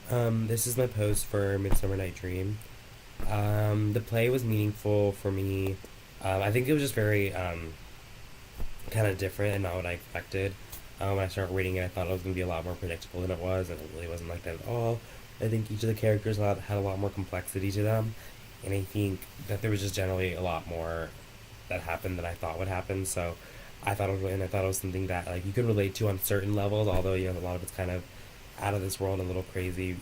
This is my post for Midsummer Night Dream. The play was meaningful for me. I think it was just very kind of different and not what I expected. When I started reading it, I thought it was going to be a lot more predictable than it was, and it really wasn't like that at all. I think each of the characters had a lot more complexity to them, and I think that there was just generally a lot more that happened than I thought would happen. So I thought it was something that like you could relate to on certain levels, although a lot of it's kind of out of this world and a little crazy.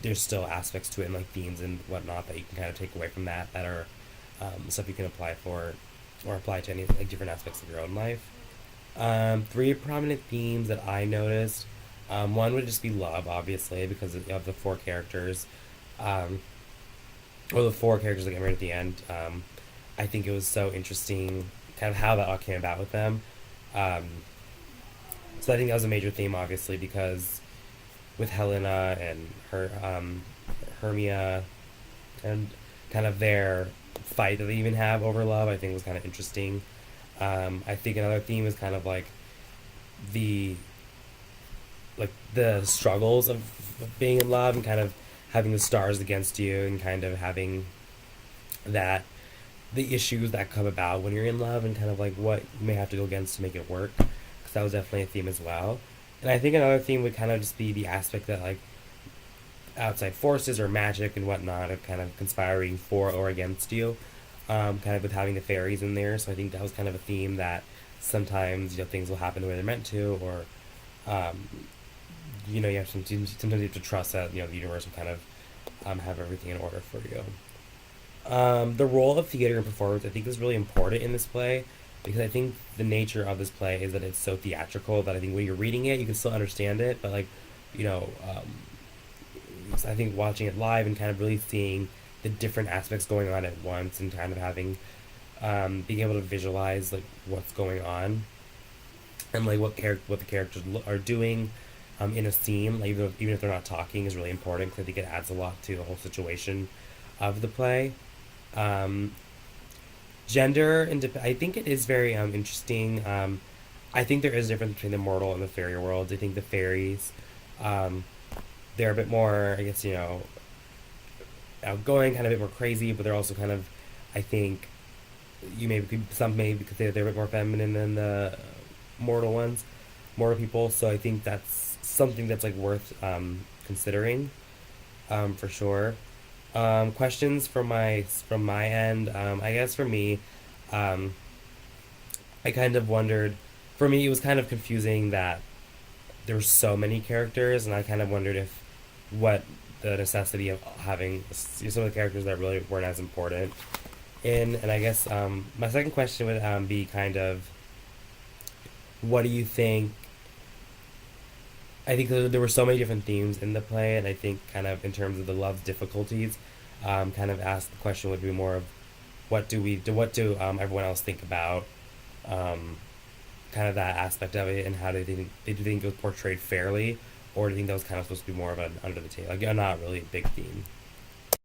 There's still aspects to it and like themes and whatnot that you can kind of take away from that are stuff you can apply for or apply to any like different aspects of your own life. Three prominent themes that I noticed. One would just be love, obviously, because of the four characters, um, or the four characters that get married at the end. I think it was so interesting, kind of how that all came about with them. Um, so I think that was a major theme, obviously, because with Helena and her Hermia and kind of their fight that they even have over love, I think was kind of interesting. I think another theme is kind of the the struggles of being in love and kind of having the stars against you and kind of having that the issues that come about when you're in love and kind of like what you may have to go against to make it work because that was definitely a theme as well. And I think another theme would kind of just be the aspect that like outside forces or magic and whatnot are kind of conspiring for or against you, kind of with having the fairies in there. So I think that was kind of a theme that sometimes things will happen the way they're meant to, or um, you have to sometimes you have to trust that the universe will kind of have everything in order for you. The role of theater and performance I think is really important in this play because I think the nature of this play is that it's so theatrical that I think when you're reading it you can still understand it, but like you know I think watching it live and kind of really seeing the different aspects going on at once and kind of having being able to visualize like what's going on and like what the characters are doing in a scene, like even if they're not talking, is really important because I think it adds a lot to the whole situation of the play. Um, Gender and I think it is very interesting. I think there is a difference between the mortal and the fairy worlds. I think the fairies, um, they're a bit more, I guess, outgoing, kind of a bit more crazy, but they're also kind of, I think, some maybe could say they're a bit more feminine than the mortal ones, mortal people. So I think that's something that's like worth considering, for sure. Questions from my end. I guess for me, um, I kind of wondered. For me, it was kind of confusing that there were so many characters, and I kind of wondered if what the necessity of having some of the characters that really weren't as important in. And I guess my second question would be kind of what do you think? I think there were so many different themes in the play, and I think kind of in terms of the love difficulties, kind of ask the question would be more of what do everyone else think about um, kind of that aspect of it, and how do you think it was portrayed fairly, or do you think that was kind of supposed to be more of an under the table, like a not really big theme?